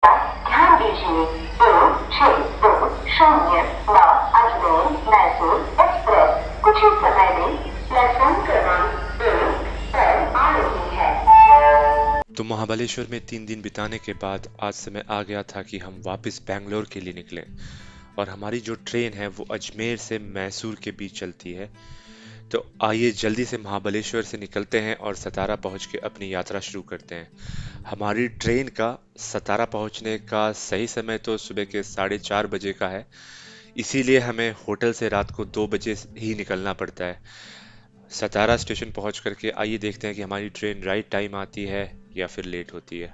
ध्यान दीजिए 2620 अजमेर मैसूर एक्सप्रेस कुछ ही समय में प्लेटफॉर्म क्रमांक 2 पर आ रही है। तो महाबलेश्वर में 3 दिन बिताने के बाद आज समय आ गया था कि हम वापस बेंगलोर के लिए निकलें और हमारी जो ट्रेन है वो अजमेर से मैसूर के बीच चलती है। तो आइए जल्दी से महाबलेश्वर से निकलते हैं और सतारा पहुंच के अपनी यात्रा शुरू करते हैं। हमारी ट्रेन का सतारा पहुंचने का सही समय तो सुबह के 4:30 बजे का है, इसीलिए हमें होटल से रात को 2 बजे ही निकलना पड़ता है। सतारा स्टेशन पहुंच करके आइए देखते हैं कि हमारी ट्रेन राइट टाइम आती है या फिर लेट होती है।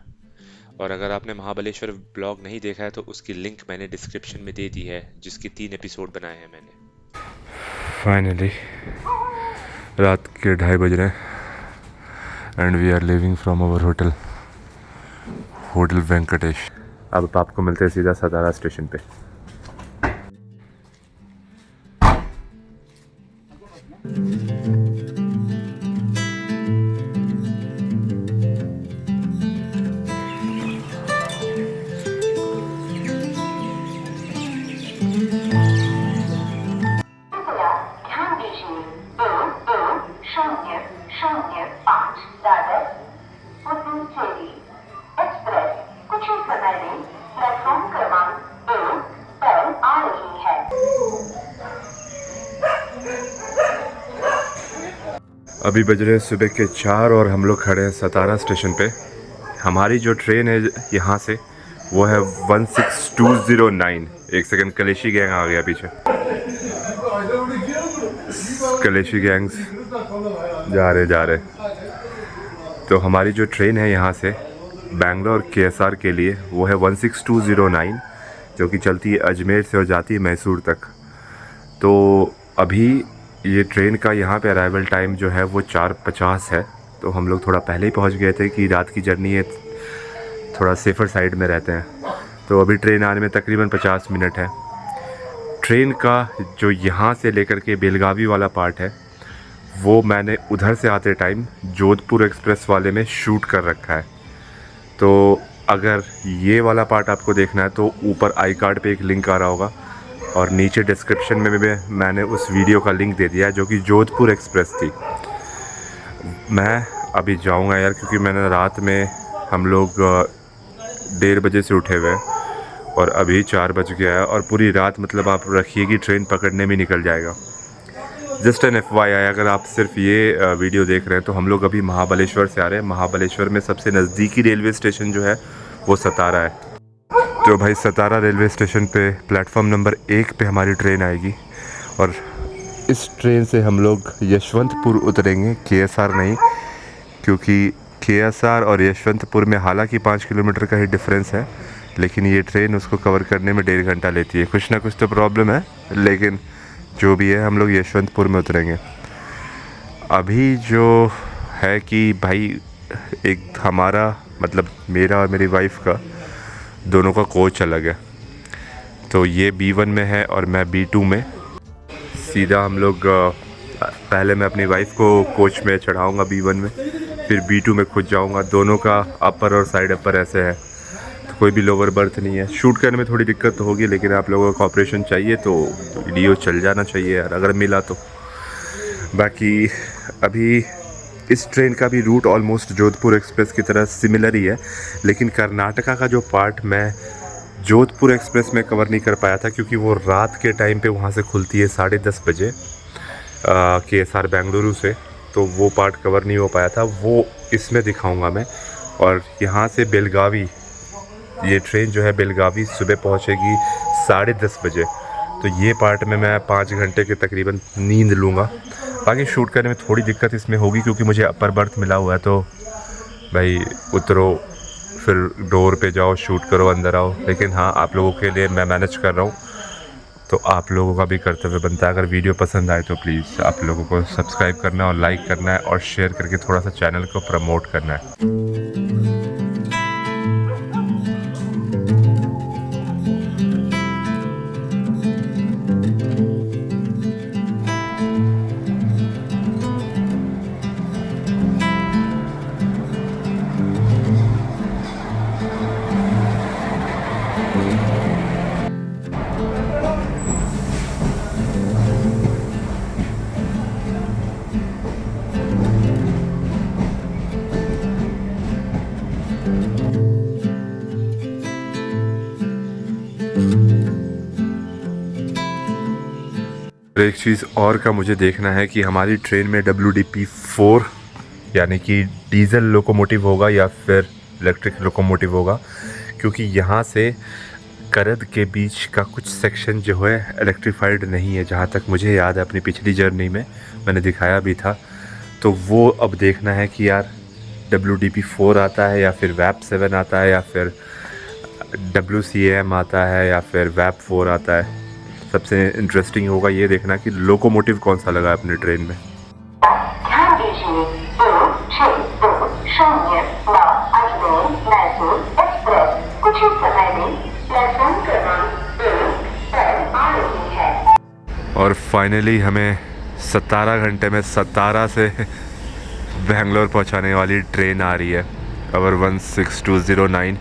और अगर आपने महाबलेश्वर ब्लॉग नहीं देखा है तो उसकी लिंक मैंने डिस्क्रिप्शन में दे दी है, जिसकी 3 एपिसोड बनाए हैं मैंने। फाइनली रात के 2:30 बज रहे हैं and we are living from our hotel Venkatesh. अब आपको मिलते हैं सीधा सतारा स्टेशन पे। कृपया ध्यान दीजिए 2205 दादर पुदुचेरी एक्सप्रेस कुछ ही समय में प्लेटफॉर्म क्रमांक 1 पर आ रही है। अभी बज रहे हैं सुबह के 4 और हम लोग खड़े हैं सतारा स्टेशन पे। हमारी जो ट्रेन है यहाँ से वो है 16209। एक सेकंड, कलेशी गैंग आ गया पीछे। कलेशी गैंग्स जा रहे। तो हमारी जो ट्रेन है यहाँ से बेंगलोर केएसआर के लिए वो है 16209, जो कि चलती है अजमेर से और जाती है मैसूर तक। तो अभी ये ट्रेन का यहाँ पे अराइवल टाइम जो है वो 4:50 है। तो हम लोग थोड़ा पहले ही पहुँच गए थे कि रात की जर्नी है, थोड़ा सेफ़र साइड में रहते हैं। तो अभी ट्रेन आने में तकरीबन 50 मिनट है। ट्रेन का जो यहाँ से लेकर के बेलगावी वाला पार्ट है वो मैंने उधर से आते टाइम जोधपुर एक्सप्रेस वाले में शूट कर रखा है। तो अगर ये वाला पार्ट आपको देखना है तो ऊपर आई कार्ड पे एक लिंक आ रहा होगा और नीचे डिस्क्रिप्शन में भी मैंने उस वीडियो का लिंक दे दिया है, जो कि जोधपुर एक्सप्रेस थी। मैं अभी जाऊंगा यार, क्योंकि मैंने रात में हम लोग 1:30 बजे से उठे हुए हैं और अभी 4 बज गया है और पूरी रात मतलब आप रखिए कि ट्रेन पकड़ने में निकल जाएगा। जस्ट एन FYI, अगर आप सिर्फ ये वीडियो देख रहे हैं तो हम लोग अभी महाबलेश्वर से आ रहे हैं। महाबलेश्वर में सबसे नज़दीकी रेलवे स्टेशन जो है वो सतारा है। तो भाई सतारा रेलवे स्टेशन पे प्लेटफॉर्म नंबर 1 पे हमारी ट्रेन आएगी और इस ट्रेन से हम लोग यशवंतपुर उतरेंगे, केएसआर नहीं, क्योंकि केएसआर और यशवंतपुर में हालांकि 5 किलोमीटर का ही डिफरेंस है, लेकिन ये ट्रेन उसको कवर करने में 1.5 घंटा लेती है। कुछ ना कुछ तो प्रॉब्लम है, लेकिन जो भी है हम लोग यशवंतपुर में उतरेंगे। अभी जो है कि भाई एक हमारा मतलब मेरा और मेरी वाइफ का दोनों का कोच अलग है। तो ये B1 में है और मैं B2 में। सीधा हम लोग पहले मैं अपनी वाइफ को कोच में चढ़ाऊँगा B1 में, फिर B2 में खुद जाऊँगा। दोनों का अपर और साइड अपर ऐसे है, तो कोई भी लोअर बर्थ नहीं है। शूट करने में थोड़ी दिक्कत तो होगी, लेकिन आप लोगों का कॉपरेशन चाहिए तो वीडियो चल जाना चाहिए यार, अगर मिला तो। बाकी अभी इस ट्रेन का भी रूट ऑलमोस्ट जोधपुर एक्सप्रेस की तरह सिमिलर ही है, लेकिन कर्नाटका का जो पार्ट मैं जोधपुर एक्सप्रेस में कवर नहीं कर पाया था, क्योंकि वो रात के टाइम पे वहाँ से खुलती है 10:30 बजे केएसआर बेंगलुरु से, तो वो पार्ट कवर नहीं हो पाया था। वो इसमें दिखाऊंगा मैं। और यहाँ से बेलगावी, ये ट्रेन जो है बेलगावी सुबह पहुँचेगी 10:30 बजे। तो ये पार्ट में मैं 5 घंटे के तकरीबन नींद लूँगा। बाकी शूट करने में थोड़ी दिक्कत इसमें होगी, क्योंकि मुझे अपर बर्थ मिला हुआ है। तो भाई उतरो, फिर डोर पे जाओ, शूट करो, अंदर आओ। लेकिन हाँ, आप लोगों के लिए मैं मैनेज कर रहा हूँ, तो आप लोगों का भी कर्तव्य बनता है। अगर वीडियो पसंद आए तो प्लीज़ आप लोगों को सब्सक्राइब करना और लाइक करना है और शेयर करके थोड़ा सा चैनल को प्रमोट करना है। एक चीज़ और का मुझे देखना है कि हमारी ट्रेन में WDP4 यानी कि डीजल लोकोमोटिव होगा या फिर इलेक्ट्रिक लोकोमोटिव होगा, क्योंकि यहाँ से करद के बीच का कुछ सेक्शन जो है इलेक्ट्रीफाइड नहीं है। जहाँ तक मुझे याद है अपनी पिछली जर्नी में मैंने दिखाया भी था। तो वो अब देखना है कि यार WDP4 आता है या फिर VAP7 आता है या फिर WCAM आता है या फिर VAP4 आता है। सबसे इंटरेस्टिंग होगा ये देखना कि लोकोमोटिव कौन सा लगा अपने ट्रेन में। ध्यान दीजिए 2620 अजमेर मैसूर एक्सप्रेस कुछ ही समय में प्लेटफॉर्म क्रमांक 1 पर आ रही है। और फाइनली हमें 17 घंटे में 17 से बेंगलोर पहुंचाने वाली ट्रेन आ रही है, अवर 16209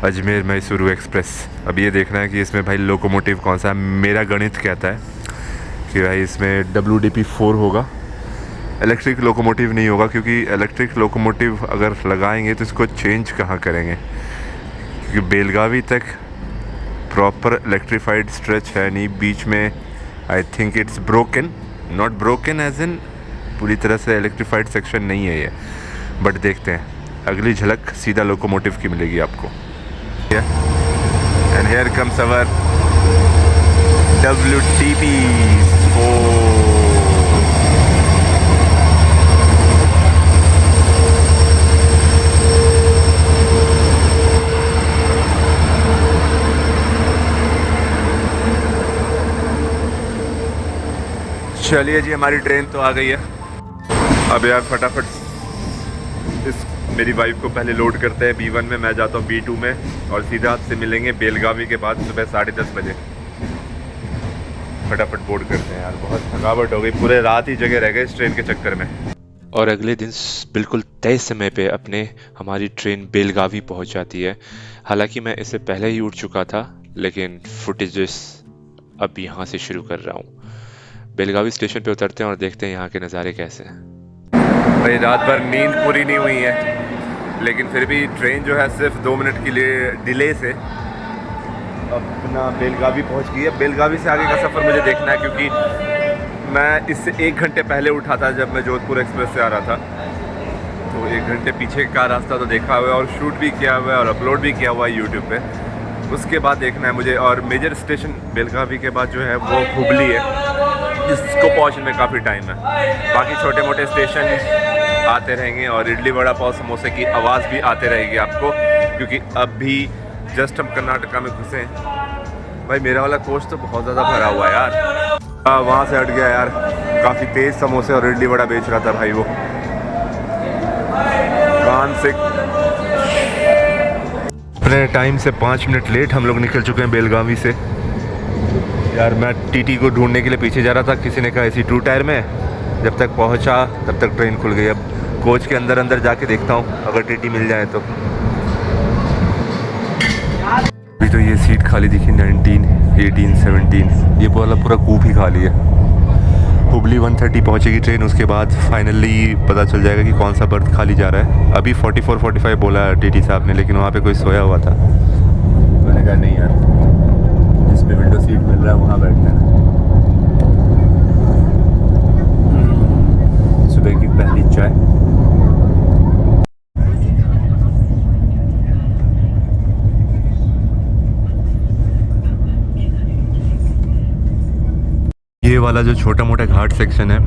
अजमेर मैसूरू एक्सप्रेस। अब ये देखना है कि इसमें भाई लोकोमोटिव कौन सा है। मेरा गणित कहता है कि भाई इसमें WDP4 होगा, इलेक्ट्रिक लोकोमोटिव नहीं होगा, क्योंकि इलेक्ट्रिक लोकोमोटिव अगर लगाएंगे तो इसको चेंज कहाँ करेंगे, क्योंकि बेलगावी तक प्रॉपर इलेक्ट्रीफाइड स्ट्रेच है नहीं, बीच में I think it's broken, not broken as in पूरी तरह से इलेक्ट्रीफाइड सेक्शन नहीं है ये। बट देखते हैं, अगली झलक सीधा लोकोमोटिव की मिलेगी आपको। And here comes our WDP4। चलिए जी, हमारी ट्रेन तो आ गई है। अब यार फटाफट इस मेरी वाइफ को पहले लोड करते हैं B1 में, मैं जाता हूँ B2 में, और सीधा आपसे मिलेंगे बेलगावी के बाद सुबह 10:30 बजे। फटाफट बोर्ड करते हैं यार, बहुत थकावट हो गई, पूरे रात ही जगह रह गए इस ट्रेन के चक्कर में। और अगले दिन बिल्कुल तय समय पे अपने हमारी ट्रेन बेलगावी पहुंच जाती है। हालांकि मैं इससे पहले ही उठ चुका था, लेकिन फुटेजेस अब यहाँ से शुरू कर रहा हूँ। बेलगावी स्टेशन पे उतरते हैं और देखते हैं यहाँ के नज़ारे कैसे हैं। भाई रात भर नींद पूरी नहीं हुई है, लेकिन फिर भी ट्रेन जो है सिर्फ 2 मिनट के लिए डिले से अपना बेलगावी पहुंच गई है। बेलगावी से आगे का सफ़र मुझे देखना है, क्योंकि मैं इससे 1 घंटे पहले उठा था जब मैं जोधपुर एक्सप्रेस से आ रहा था। तो 1 घंटे पीछे का रास्ता तो देखा हुआ है और शूट भी किया हुआ है और अपलोड भी किया हुआ है यूट्यूब पे। उसके बाद देखना है मुझे। और मेजर स्टेशन बेलगावी के बाद जो है वो हुबली है, जिसको पहुंचने में काफ़ी टाइम है। बाकी छोटे मोटे स्टेशन आते रहेंगे और इडली वड़ा पाव समोसे की आवाज़ भी आते रहेगी आपको, क्योंकि अभी जस्ट हम कर्नाटका में घुसे हैं। भाई मेरा वाला कोच तो बहुत ज़्यादा भरा हुआ है यार। वहाँ से हट गया यार, काफ़ी तेज़ समोसे और इडली वड़ा बेच रहा था भाई वो। कान से अपने टाइम से 5 मिनट लेट हम लोग निकल चुके हैं बेलगावी से। यार मैं टीटी को ढूंढने के लिए पीछे जा रहा था, किसी ने कहा AC 2 टायर में। जब तक पहुंचा तब तक ट्रेन खुल गई। अब कोच के अंदर जाके देखता हूं अगर टीटी मिल जाए तो। अभी तो ये सीट खाली दिखी, 19, 18, 17, ये वाला पूरा कूप ही खाली है। हुबली 1:30 पहुंचेगी ट्रेन, उसके बाद फाइनली पता चल जाएगा कि कौन सा बर्थ खाली जा रहा है। अभी 44-45 बोला टीटी साहब ने, लेकिन वहाँ पे कोई सोया हुआ था। मैंने कहा नहीं यार, जिसमें विंडो सीट मिल रहा है वहाँ बैठना है। सुबह की पहली चाय। ये वाला जो छोटा मोटा घाट सेक्शन है,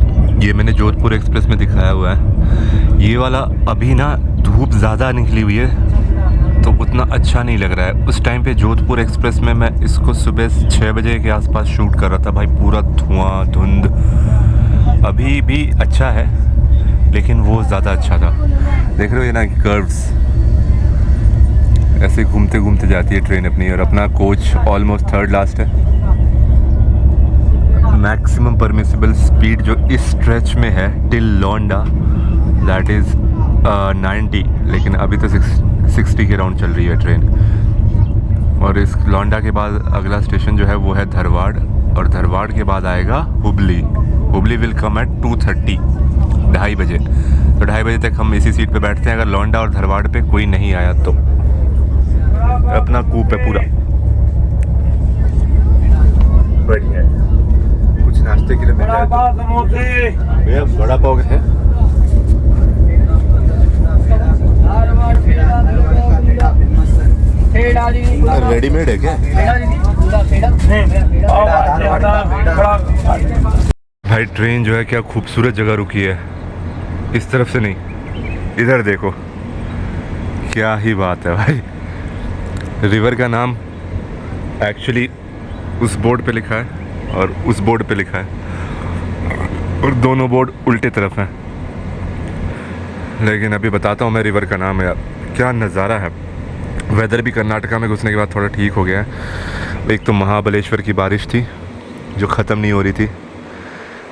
ये मैंने जोधपुर एक्सप्रेस में दिखाया हुआ है। ये वाला अभी ना धूप ज़्यादा निकली हुई है तो उतना अच्छा नहीं लग रहा है। उस टाइम पे जोधपुर एक्सप्रेस में मैं इसको सुबह 6 बजे के आसपास शूट कर रहा था भाई, पूरा धुआं धुंध। अभी भी अच्छा है लेकिन वो ज़्यादा अच्छा था। देख रहे हो ये ना कर्व्स, ऐसे घूमते घूमते जाती है ट्रेन अपनी। और अपना कोच ऑलमोस्ट 3rd लास्ट है। मैक्सिमम परमिसिबल स्पीड जो इस स्ट्रेच में है टिल लौंडा, दैट इज़ 90, लेकिन अभी तो 60 के राउंड चल रही है ट्रेन। और इस लौंडा के बाद अगला स्टेशन जो है वो है धरवाड़, और धरवाड़ के बाद आएगा Hubli. Hubli will come at 2:30, 2:30 बजे। तो 2:30 बजे तक हम इसी सीट पे बैठते हैं, अगर लौंडा और धरवाड़ पे कोई नहीं आया तो। अपना कूप है पूरा, लिए मिल जाए तो। भैया बड़ा पाव है? रेडीमेड है क्या? भाई ट्रेन जो है क्या खूबसूरत जगह रुकी है, इस तरफ से नहीं, इधर देखो, क्या ही बात है भाई। रिवर का नाम एक्चुअली उस बोर्ड पे लिखा है और उस बोर्ड पे लिखा है, और दोनों बोर्ड उल्टे तरफ हैं। लेकिन अभी बताता हूँ मैं रिवर का नाम यार, क्या नज़ारा है। वेदर भी कर्नाटका में घुसने के बाद थोड़ा ठीक हो गया है। एक तो महाबलेश्वर की बारिश थी जो ख़त्म नहीं हो रही थी,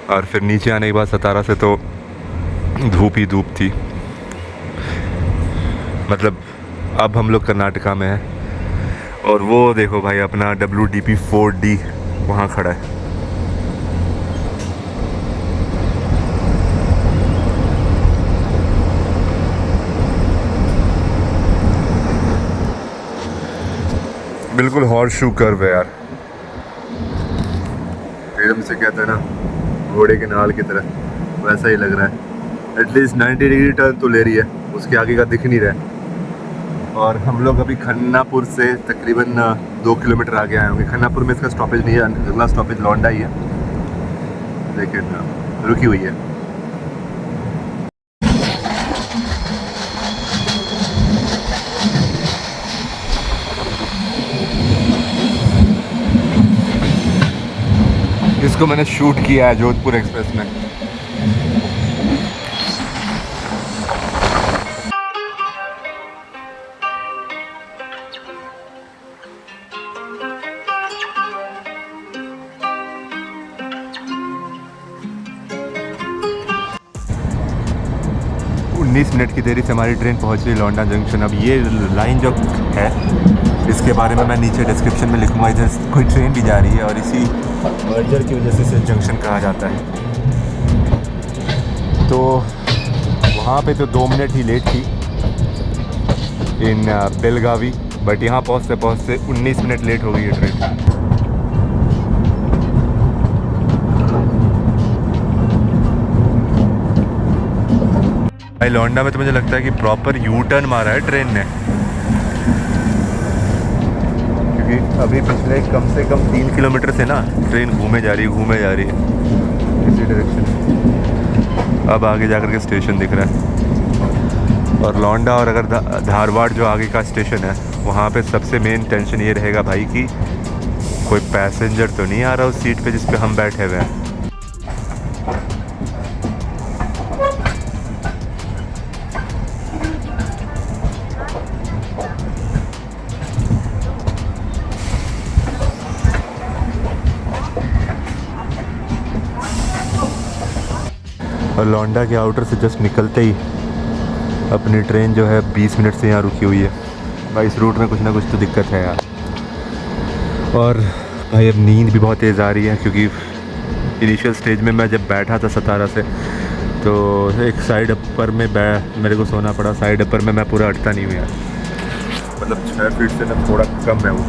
और फिर नीचे आने के बाद सतारा से तो धूप ही धूप थी। मतलब अब हम लोग कर्नाटका में हैं, और वो देखो भाई अपना WDP-4D वहाँ खड़ा है। बिल्कुल हॉर्स शू कर्व है यार, एकदम से कहते हैं ना घोड़े के नाल की तरह, वैसा ही लग रहा है। एटलीस्ट 90 डिग्री टर्न तो ले रही है, उसके आगे का दिख नहीं रहा है। और हम लोग अभी खन्नापुर से तकरीबन 2 किलोमीटर आगे आए होंगे। खन्नापुर में इसका स्टॉपेज नहीं है, अगला स्टॉपेज लौंडा ही है, लेकिन रुकी हुई है। इसको मैंने शूट किया है जोधपुर एक्सप्रेस में। उन्नीस मिनट की देरी से हमारी ट्रेन पहुंच गई लौंडा जंक्शन। अब ये लाइन जो है इसके बारे में मैं नीचे डिस्क्रिप्शन में लिखूंगा। इधर कोई ट्रेन भी जा रही है और इसी मर्जर की वजह से इसे जंक्शन कहा जाता है। तो वहाँ पे तो 2 मिनट ही लेट थी इन बेलगावी, बट यहाँ पहुँचते पहुँचते 19 मिनट लेट हो गई है ट्रेन। भाई लौंडा में तो मुझे लगता है कि प्रॉपर यू टर्न मारा है ट्रेन ने, क्योंकि अभी पिछले कम से कम 3 किलोमीटर से ना ट्रेन घूमे जा रही है इसी डायरेक्शन। अब आगे जाकर के स्टेशन दिख रहा है, और लौंडा और अगर धारवाड़ जो आगे का स्टेशन है वहाँ पे सबसे मेन टेंशन ये रहेगा भाई कि कोई पैसेंजर तो नहीं आ रहा उस सीट पे जिस पे हम बैठे हुए हैं। और लौंडा के आउटर से जस्ट निकलते ही अपनी ट्रेन जो है 20 मिनट से यहाँ रुकी हुई है। भाई इस रूट में कुछ ना कुछ तो दिक्कत है यार। और भाई अब नींद भी बहुत तेज़ आ रही है, क्योंकि इनिशियल स्टेज में मैं जब बैठा था सतारा से तो एक साइड अपर में मेरे को सोना पड़ा। साइड अपर में मैं पूरा अटता नहीं हुआ यार, मतलब 6 फीट से ना थोड़ा कम है वो।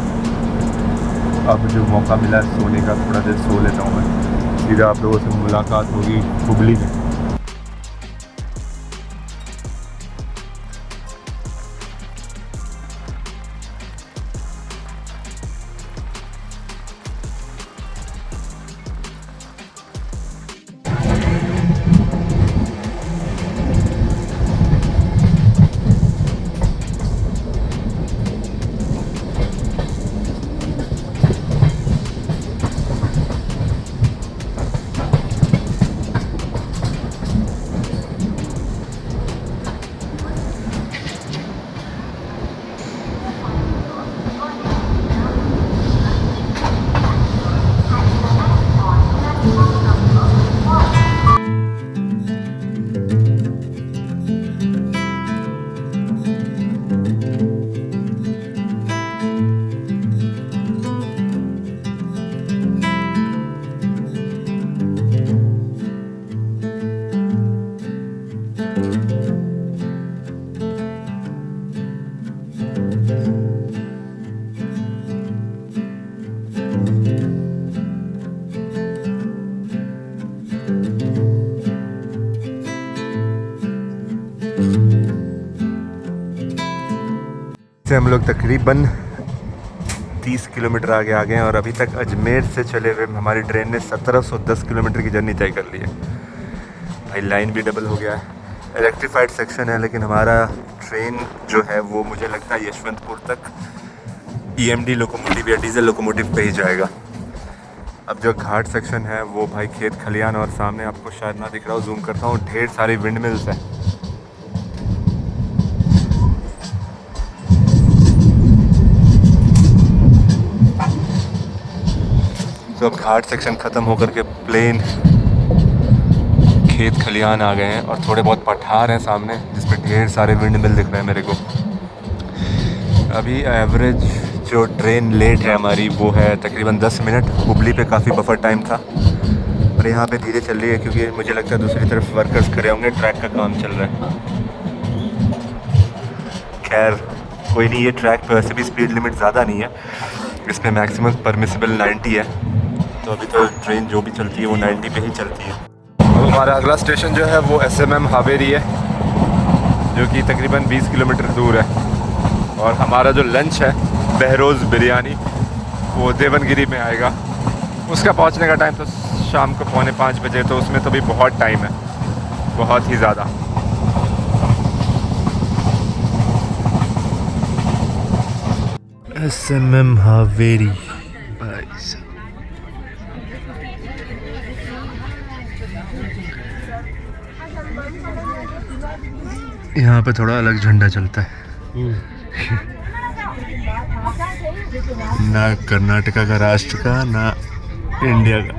अब जो मौका मिला है सोने का, थोड़ा देर सो लेता हूँ मैं। सीधा आप लोगों से मुलाकात होगी हुबली में। हम लोग तकरीबन 30 किलोमीटर आगे आ गए हैं और अभी तक अजमेर से चले हुए हमारी ट्रेन ने 1710 किलोमीटर की जर्नी तय कर ली है। भाई लाइन भी डबल हो गया है। इलेक्ट्रीफाइड सेक्शन है लेकिन हमारा ट्रेन जो है वो मुझे लगता है यशवंतपुर तक EMD लोकोमोटिव या डीजल लोकोमोटिव पे ही जाएगा। अब जो घाट सेक्शन है वो भाई खेत खलियान और सामने आपको शायद ना दिख रहा हो, जूम करता हूँ, ढेर सारी विंड मिल्स हैं। तो अब घाट सेक्शन ख़त्म होकर के प्लेन खेत खलियान आ गए हैं और थोड़े बहुत पठार हैं सामने जिसपे ढेर सारे विंड मिल दिख रहे हैं मेरे को। अभी एवरेज जो ट्रेन लेट है हमारी वो है तकरीबन 10 मिनट। हुबली पे काफ़ी बफर टाइम था और यहाँ पे धीरे चल रही है क्योंकि मुझे लगता है दूसरी तरफ वर्कर्स खड़े होंगे, ट्रैक का काम चल रहा है। खैर कोई नहीं, ये ट्रैक पे वैसे भी स्पीड लिमिट ज़्यादा नहीं है, इसमें मैक्सिमम परमिसिबल 90 है, तो अभी तो ट्रेन जो भी चलती है वो 90 पे ही चलती है। अब हमारा अगला स्टेशन जो है वो SMM हावेरी है जो कि तकरीबन 20 किलोमीटर दूर है। और हमारा जो लंच है बहरोज़ बिरयानी वो देवनगिरी में आएगा। उसका पहुंचने का टाइम तो शाम को 4:45 बजे, तो उसमें तो भी बहुत टाइम है, बहुत ही ज़्यादा। SMM हावेरी यहाँ पे थोड़ा अलग झंडा चलता है। ना कर्नाटका का राष्ट्र का, ना इंडिया का,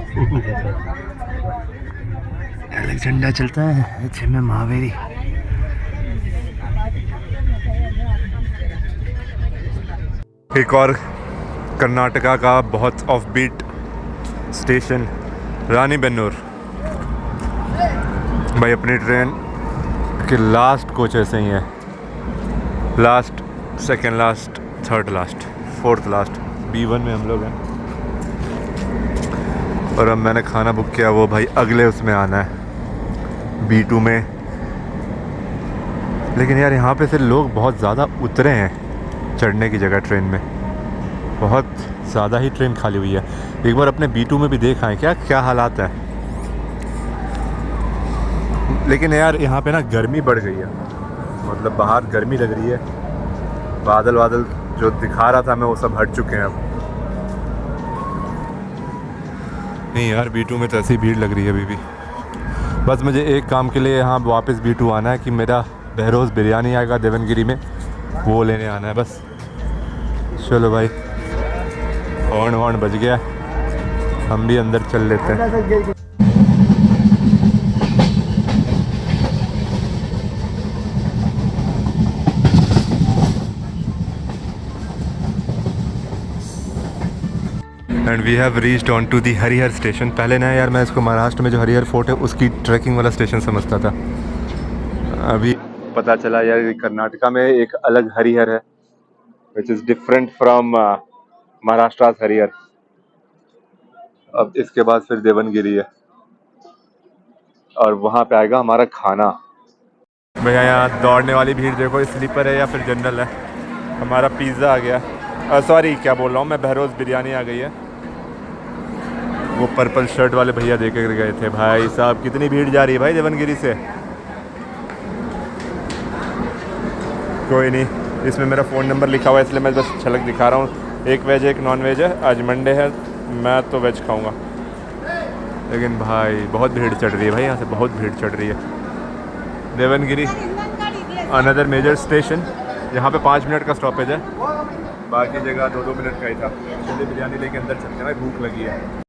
अलग झंडा चलता है। SMM हावेरी। एक और कर्नाटका का बहुत ऑफबीट स्टेशन रानीबेन्नूर। भाई अपनी ट्रेन के लास्ट कोच ऐसे ही है, last, second last, third last, fourth last. B1 में हम लोग हैं और अब मैंने खाना बुक किया, वो भाई अगले उसमें आना है B2 में। लेकिन यार यहाँ पे से लोग बहुत ज़्यादा उतरे हैं चढ़ने की जगह ट्रेन में, बहुत ज़्यादा ही ट्रेन खाली हुई है। एक बार अपने B2 में भी देख आए क्या हालात है। लेकिन यार यहाँ पे ना गर्मी बढ़ गई है, मतलब बाहर गर्मी लग रही है। बादल जो दिखा रहा था मैं वो सब हट चुके हैं अब। नहीं यार B2 में तो ऐसी भीड़ लग रही है अभी भी। बस मुझे एक काम के लिए यहाँ वापस B2 आना है कि मेरा बहरोज़ बिरयानी आएगा देवनगिरी में, वो लेने आना है बस। चलो भाई, हॉर्न बज गया, हम भी अंदर चल लेते हैं। And we have reached on to the Harihar station. पहले ना यार मैं इसको महाराष्ट्र में जो हरिहर फोर्ट है उसकी ट्रैकिंग वाला स्टेशन समझता था, अभी पता चला यार कर्नाटका में एक अलग हरिहर है which is different from Maharashtra Harihar. अब इसके बाद फिर देवनगिरी है और वहाँ पे आएगा हमारा खाना। भैया यहाँ दौड़ने वाली भीड़ देखो, स्लीपर है या फिर जनरल है। हमारा पिज़्ज़ा आ गया, सॉरी क्या बोल रहा हूँ मैं, बहरोज़ बिरयानी आ गई है। वो पर्पल शर्ट वाले भैया दे कर गए थे। भाई साहब कितनी भीड़ जा रही है भाई देवनगिरी से। कोई नहीं, इसमें मेरा फ़ोन नंबर लिखा हुआ है इसलिए मैं बस झलक दिखा रहा हूँ। एक वेज एक नॉन वेज है, आज मंडे है, मैं तो वेज खाऊंगा। लेकिन भाई बहुत भीड़ चढ़ रही है भाई, यहाँ से बहुत भीड़ चढ़ रही है। देवनगिरी अनदर मेजर स्टेशन, यहाँ पे 5 मिनट का स्टॉपेज है, बाकी जगह 2-2 मिनट का ही था। चलिए बिरयानी लेके अंदर चलते हैं भाई, भूख लगी है।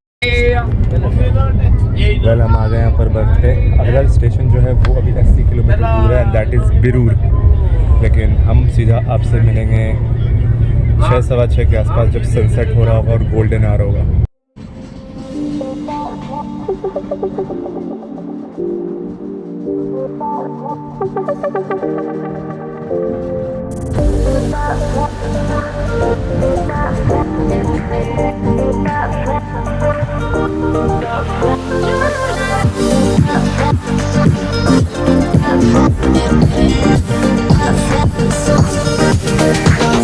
वेल हम आ गए यहाँ पर बर्थ पे। अगला स्टेशन जो है वो अभी 80 किलोमीटर दूर है, दैट इज़ बिरूर। लेकिन हम सीधा आपसे मिलेंगे 6-6:15 के आसपास जब सनसेट हो रहा होगा और गोल्डन आवर होगा।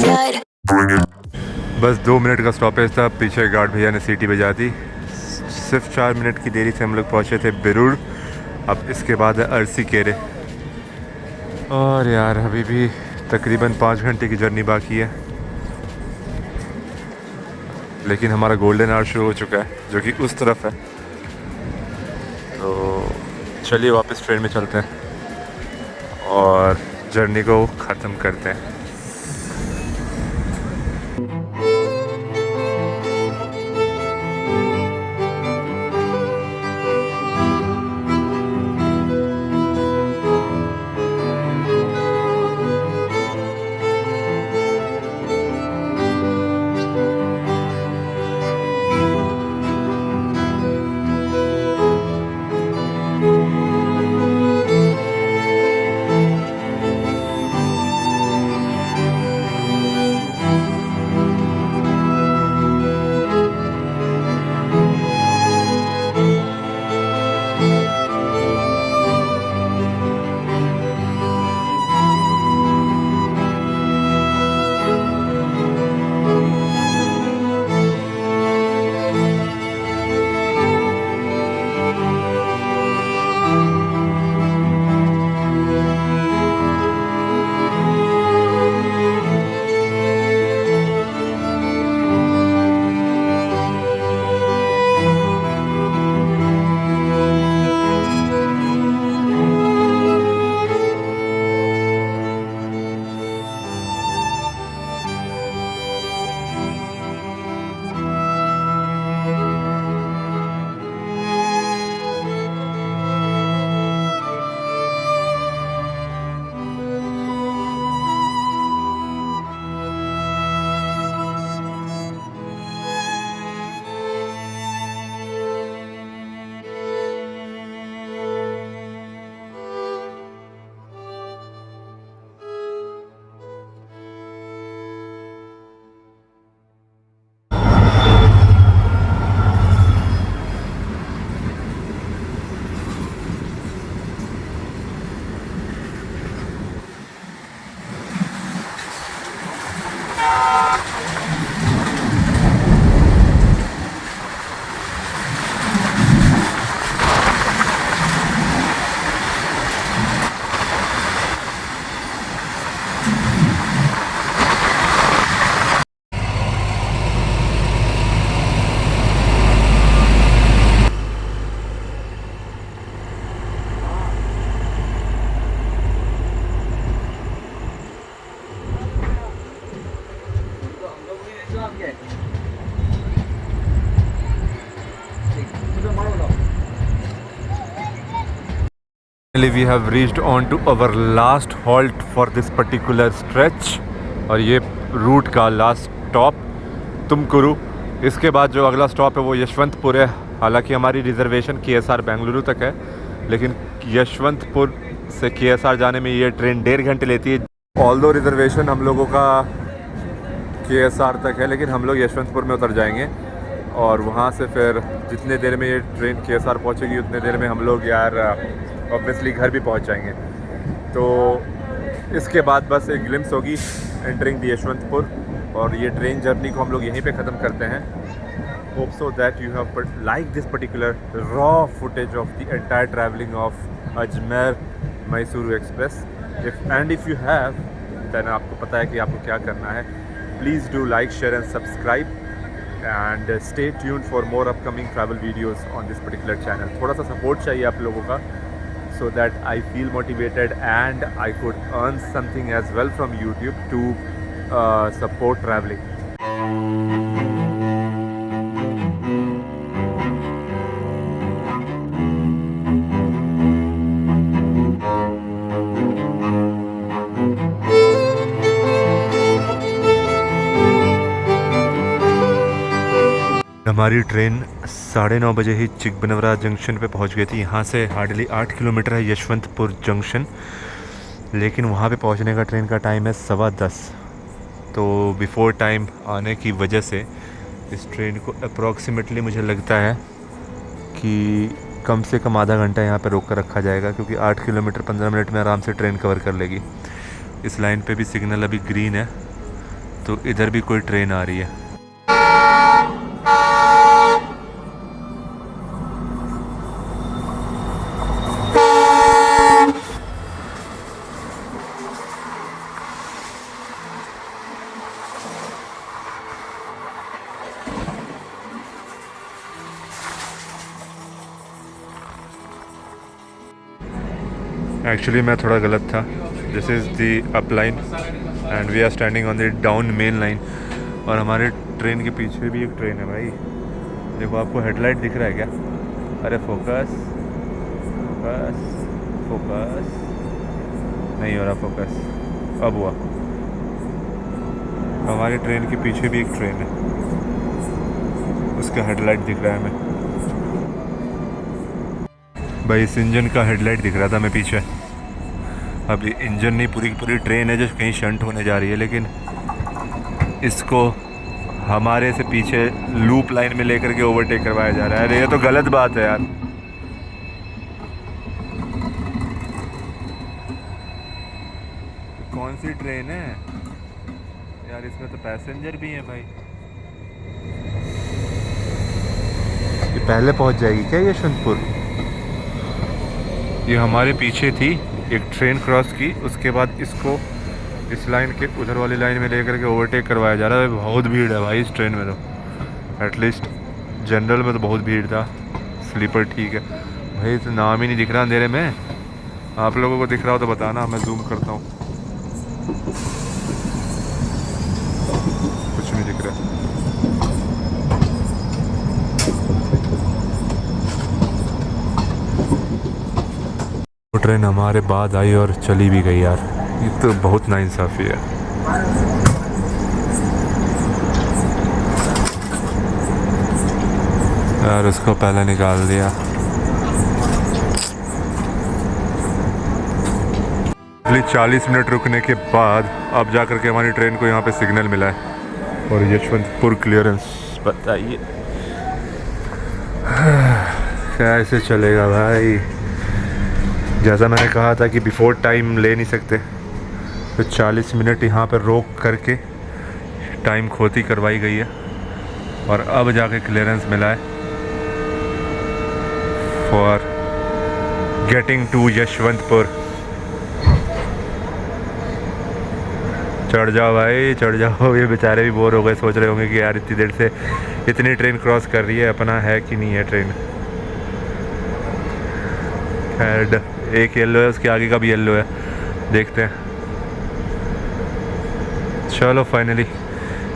Fly बस 2 मिनट का स्टॉपेज था, पीछे गार्ड भैया ने सीटी बजा दी। सिर्फ 4 मिनट की देरी से हम लोग पहुँचे थे बिरुड़। अब इसके बाद है अरसीकेरे। और यार अभी भी तकरीबन 5 घंटे की जर्नी बाकी है, लेकिन हमारा गोल्डन आवर शुरू हो चुका है जो कि उस तरफ है। तो चलिए वापस ट्रेन में चलते हैं और जर्नी को ख़त्म करते हैं। We have reached on to our last halt for this particular stretch और ये रूट का लास्ट स्टॉप तुमकुरू। इसके बाद जो अगला स्टॉप है वो यशवंतपुर है। हालांकि हमारी रिजर्वेशन KSR बेंगलुरु तक है, लेकिन यशवंतपुर से KSR जाने में ये ट्रेन 1.5 घंटे लेती है। ऑल्दो रिजर्वेशन हम लोगों का KSR तक है, लेकिन हम लोग यशवंतपुर में उतर जाएंगे और वहाँ से फिर जितने देर में ये ट्रेन KSR पहुँचेगी उतने देर में हम लोग यार ऑब्वियसली घर भी पहुँच जाएंगे। तो इसके बाद बस एक ग्लिम्स होगी एंटरिंग द यशवंतपुर और ये ट्रेन जर्नी को हम लोग यहीं पे ख़त्म करते हैं। Hope so that you have like this particular raw footage of the entire travelling of Ajmer Mysuru express. If you have then आपको पता है कि आपको क्या करना है। Please do like, share and subscribe and stay tuned for more upcoming travel videos on this particular channel. थोड़ा सा सपोर्ट चाहिए आप लोगों का so that I feel motivated and I could earn something as well from YouTube to support traveling. हमारी train 9:30 बजे ही चिकबनवरा junction पे पहुंच गई थी। यहाँ से हार्डली 8 किलोमीटर है यशवंतपुर जंक्शन, लेकिन वहाँ पे पहुँचने का ट्रेन का टाइम है 10:15। तो बिफ़ोर टाइम आने की वजह से इस ट्रेन को अप्रॉक्सीमेटली मुझे लगता है कि कम से कम आधा घंटा यहाँ पे रोक कर रखा जाएगा, क्योंकि 8 किलोमीटर 15 मिनट में आराम से ट्रेन कवर कर लेगी। इस लाइन पे भी सिग्नल अभी ग्रीन है, तो इधर भी कोई ट्रेन आ रही है। एक्चुअली मैं थोड़ा गलत था. This is the up line and we are standing on the down main line. और हमारे ट्रेन के पीछे भी एक ट्रेन है भाई. देखो आपको हेडलाइट दिख रहा है क्या? अरे फोकस फोकस फोकस. नहीं हो रहा फोकस. अब हुआ. हमारी ट्रेन के पीछे भी एक ट्रेन है, उसका हेडलाइट दिख रहा है हमें भाई. इस इंजन का हेडलाइट दिख रहा था मैं पीछे. अभी इंजन नहीं, पूरी की पूरी ट्रेन है जो कहीं शंट होने जा रही है, लेकिन इसको हमारे से पीछे लूप लाइन में लेकर के ओवरटेक करवाया जा रहा है. अरे ये तो गलत बात है यार. कौन सी ट्रेन है यार? इसमें तो पैसेंजर भी हैं भाई. ये पहले पहुंच जाएगी क्या यशवंतपुर? ये हमारे पीछे थी, एक ट्रेन क्रॉस की, उसके बाद इसको इस लाइन के उधर वाली लाइन में लेकर के ओवरटेक करवाया जा रहा है. बहुत भीड़ है भाई इस ट्रेन में. तो एटलीस्ट जनरल में तो बहुत भीड़ था. स्लीपर ठीक है भाई. तो नाम ही नहीं दिख रहा अंधेरे में. आप लोगों को दिख रहा हो तो बताना, मैं जूम करता हूँ. कुछ नहीं दिख रहा. वो ट्रेन हमारे बाद आई और चली भी गई यार. ये तो बहुत नाइंसाफ़ी है. यार उसको पहले निकाल दिया. अगले 40 मिनट रुकने के बाद अब जा कर के हमारी ट्रेन को यहाँ पे सिग्नल मिला है और यशवंतपुर क्लियरेंस. बताइए कैसे चलेगा भाई? जैसा मैंने कहा था कि बिफोर टाइम ले नहीं सकते, तो 40 मिनट यहाँ पर रोक करके टाइम खोती करवाई गई है और अब जाके क्लियरेंस मिला है फॉर गेटिंग टू यशवंतपुर. चढ़ जाओ भाई, चढ़ जाओ. ये बेचारे भी बोर हो गए, सोच रहे होंगे कि यार इतनी देर से इतनी ट्रेन क्रॉस कर रही है, अपना है कि नहीं है ट्रेन. खैर एक येलो है, उसके आगे का भी येलो है, देखते हैं. चलो finally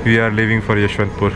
we are leaving for Yesvantpur.